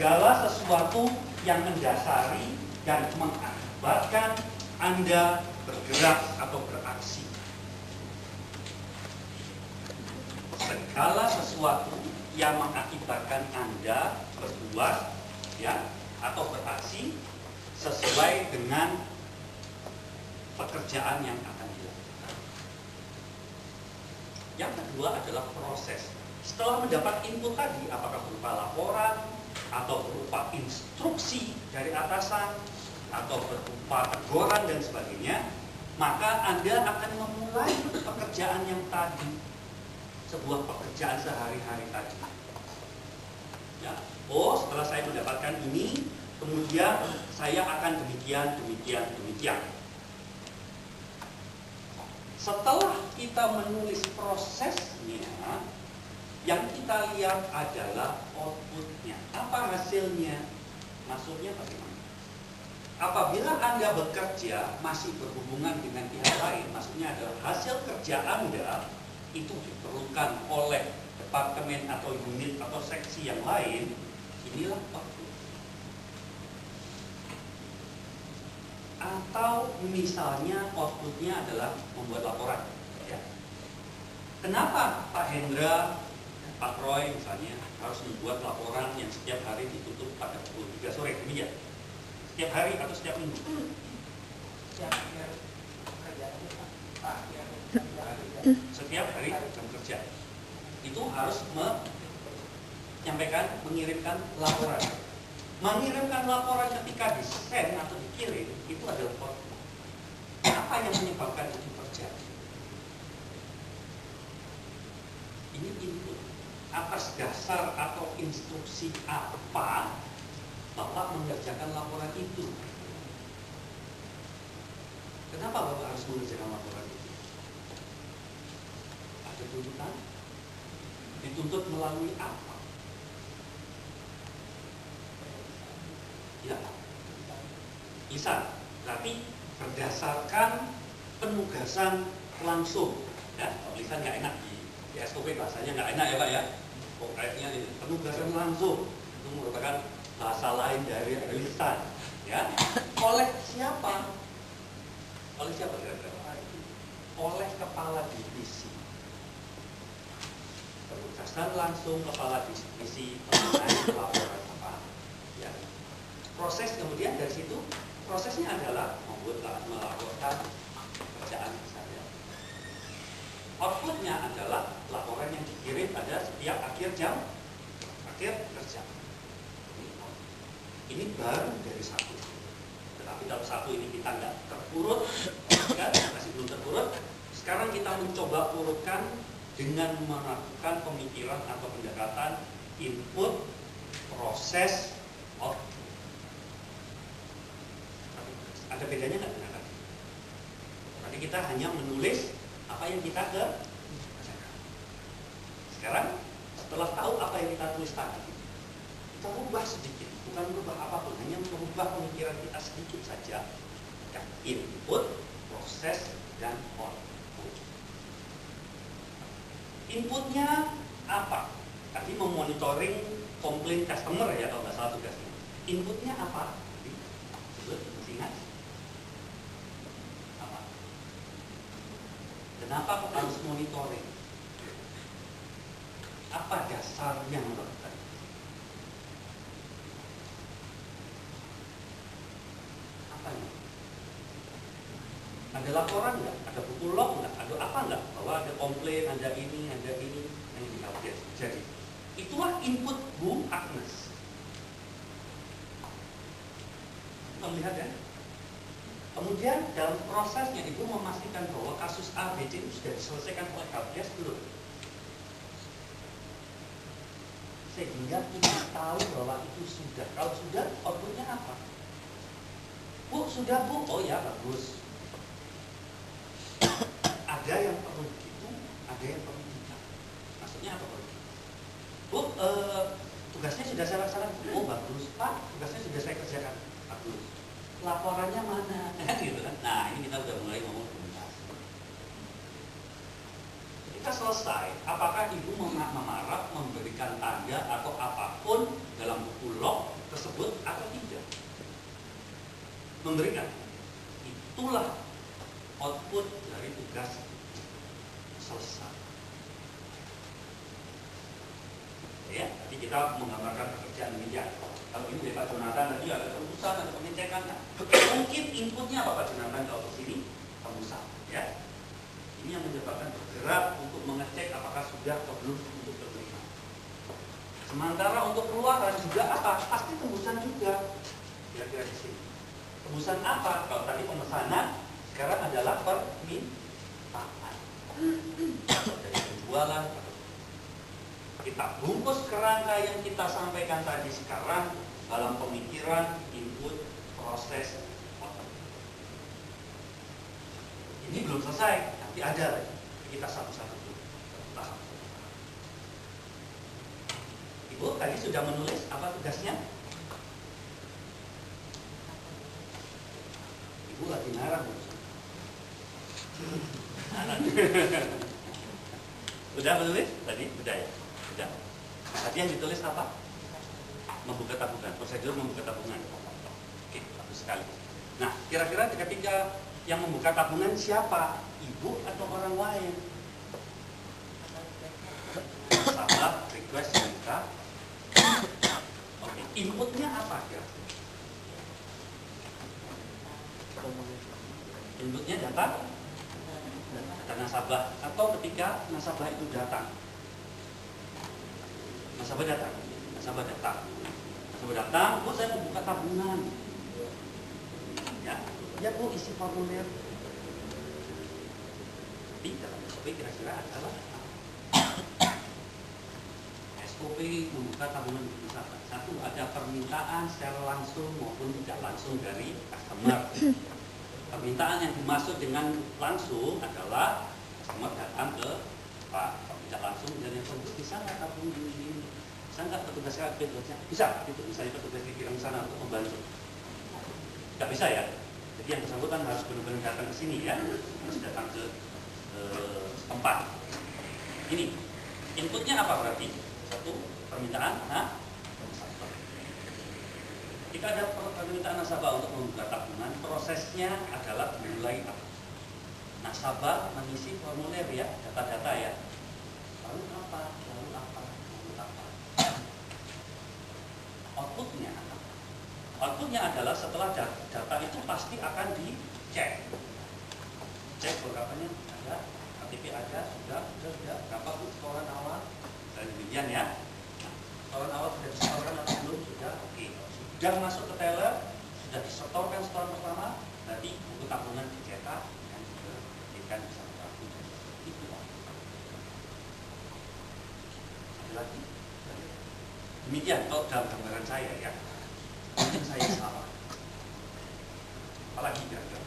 segala sesuatu yang mendasari dan mengakibatkan Anda bergerak atau beraksi. Segala sesuatu yang mengakibatkan Anda berbuat ya atau beraksi sesuai dengan pekerjaan yang akan dilakukan. Yang kedua adalah proses. Setelah mendapat input tadi, apakah berupa laporan atau berupa instruksi dari atasan atau berupa teguran dan sebagainya, maka Anda akan memulai pekerjaan yang tadi, sebuah pekerjaan sehari-hari tadi. Ya. Oh, setelah saya mendapatkan ini, kemudian saya akan demikian. Setelah kita menulis prosesnya, yang kita lihat adalah outputnya. Apa hasilnya? Maksudnya bagaimana? Apabila Anda bekerja masih berhubungan dengan pihak lain, maksudnya adalah hasil kerja Anda itu diperlukan oleh departemen atau unit atau seksi yang lain, inilah output. Atau misalnya outputnya adalah membuat laporan. Ya. Kenapa Pak Hendra, Pak Roy misalnya harus membuat laporan yang setiap hari ditutup pada pukul 3 sore, demikian? Setiap hari atau setiap minggu? Setiap hari jam kerja. Itu harus mengirimkan laporan. Mengirimkan laporan ketika di-send atau dikirim itu adalah output. Apa yang menyebabkan itu terjadi? Ini input. Atas dasar atau instruksi apa Bapak mengerjakan laporan itu? Kenapa Bapak harus mengerjakan laporan itu? Ada tuntutan? Dituntut melalui apa? Ya, lisan. Berarti berdasarkan penugasan langsung. Ya, lisan nggak enak di SOP bahasanya nggak enak ya Pak ya. Konkretnya ini penugasan langsung itu merupakan bahasa lain dari lisan. Ya, oleh siapa? Oleh siapa kira-kira? Oleh kepala divisi. Penugasan langsung kepala divisi mengenai laporan apa? Ya. Proses kemudian dari situ prosesnya adalah melaporkan pekerjaan saya. Outputnya adalah laporan yang dikirim pada setiap akhir kerja. Ini baru dari satu. Tetapi kalau satu ini kita nggak terurut, kan, masih belum terurut. Sekarang kita mencoba urutkan dengan melakukan pemikiran atau pendekatan input, proses, output. Ada bedanya nggak dengan tadi? Tadi kita hanya menulis apa yang kita kerjakan. Sekarang setelah tahu apa yang kita tulis tadi, kita rubah sedikit, bukan merubah apapun, hanya merubah pemikiran kita sedikit saja. Ya, input, proses, dan output. Inputnya apa? Tadi memonitoring komplain customer ya kalau nggak salah tugasnya. Inputnya apa? Masih ingat? Apa? Kenapa kok harus monitoring? Apa dasarnya melakukan? Apanya? Ada laporan nggak? Ada buku log nggak? Ada apa nggak? Bahwa ada komplain, ada ini yang diupdate. Jadi itulah input Bu Agnes. Kita melihat ya. Kemudian dalam prosesnya Ibu memastikan bahwa kasus A, B, C itu sudah diselesaikan oleh helpdesk belum? Sehingga kita tahu bahwa itu sudah. Kalau sudah, outputnya apa? Bu, sudah Bu? Oh ya, bagus. Ada yang perlu begitu, ada yang perlu tidak. Maksudnya apa perlu? Bu, tugasnya sudah saya laksanakan. Oh bagus. Pak, tugasnya sudah saya kerjakan. Bagus. Laporannya mana? Gitu kan? Nah, ini kita sudah mulai ngomong komunikasi. Kita selesai. Apakah Ibu memarah, memberikan tanda atau apapun dalam buku log memberikan. Itulah output dari tugas selesai. Ya, nanti kita menggambarkan pekerjaan demikian. Kalau ini dari Pak Jonathan tadi ada tembusan, ada pengecekan. Nah, mungkin inputnya apa Pak Jonathan kalau ke sini? Tembusan, ya. Ini yang menyebabkan bergerak untuk mengecek apakah sudah atau belum untuk terima. Sementara untuk keluaran juga apa? Pasti tembusan juga. Kira-kira di sini. Tembusan apa? Kalau tadi pemesanan, sekarang adalah permintaan. Dari penjualan. Kita bungkus kerangka yang kita sampaikan tadi sekarang dalam pemikiran, input, proses, output. Ini belum selesai, nanti ada lagi. Kita satu-satu dulu. Tahap. Ibu tadi sudah menulis apa tugasnya? Ibu lagi ngarang. Udah menulis tadi? Udah ya? Udah. Tadi yang ditulis apa? Membuka tabungan, prosedur membuka tabungan. Oke, bagus sekali. Nah, kira-kira ketika yang membuka tabungan siapa? Ibu atau orang lain? Salah, request minta. Oke, inputnya apa kira-kira? Inputnya data nasabah atau ketika nasabah itu datang. Nasabah datang, Bu saya mau buka tabungan. Ya Bu isi formulir. Di dalam SOP kira-kira adalah SOP membuka tabungan nasabah. Satu, ada permintaan secara langsung maupun tidak langsung dari customer. Permintaan yang dimaksud dengan langsung adalah customer datang ke Pak, tidak langsung dari yang bisa nggak tabung ini, bisa nggak petugas KP, bisa, itu misalnya petugas dikirim sana untuk membantu, nggak bisa ya. Jadi yang bersangkutan harus benar-benar datang ke sini ya, harus datang ke tempat. Ini inputnya apa berarti? Satu, permintaan, jika ada permintaan nasabah untuk membuka tabungan, prosesnya adalah mulai apa? Nasabah mengisi formulir ya, data-data ya. Lalu apa? Outputnya apa? Outputnya adalah setelah data itu pasti akan dicek. Cek berapanya ada, KTP ada, sudah, berapa Bu setoran awal? Dan demikian ya. Setoran awal sudah disetorkan atau belum? Sudah, oke. Sudah masuk ke teller, sudah disetorkan setoran pertama, berarti buku tabungan dicetak dan juga diberikan bersama tabungan. Itu ada lagi. Demikian kalau dalam gambaran saya ya, mungkin saya salah. Apalagi kira-kira.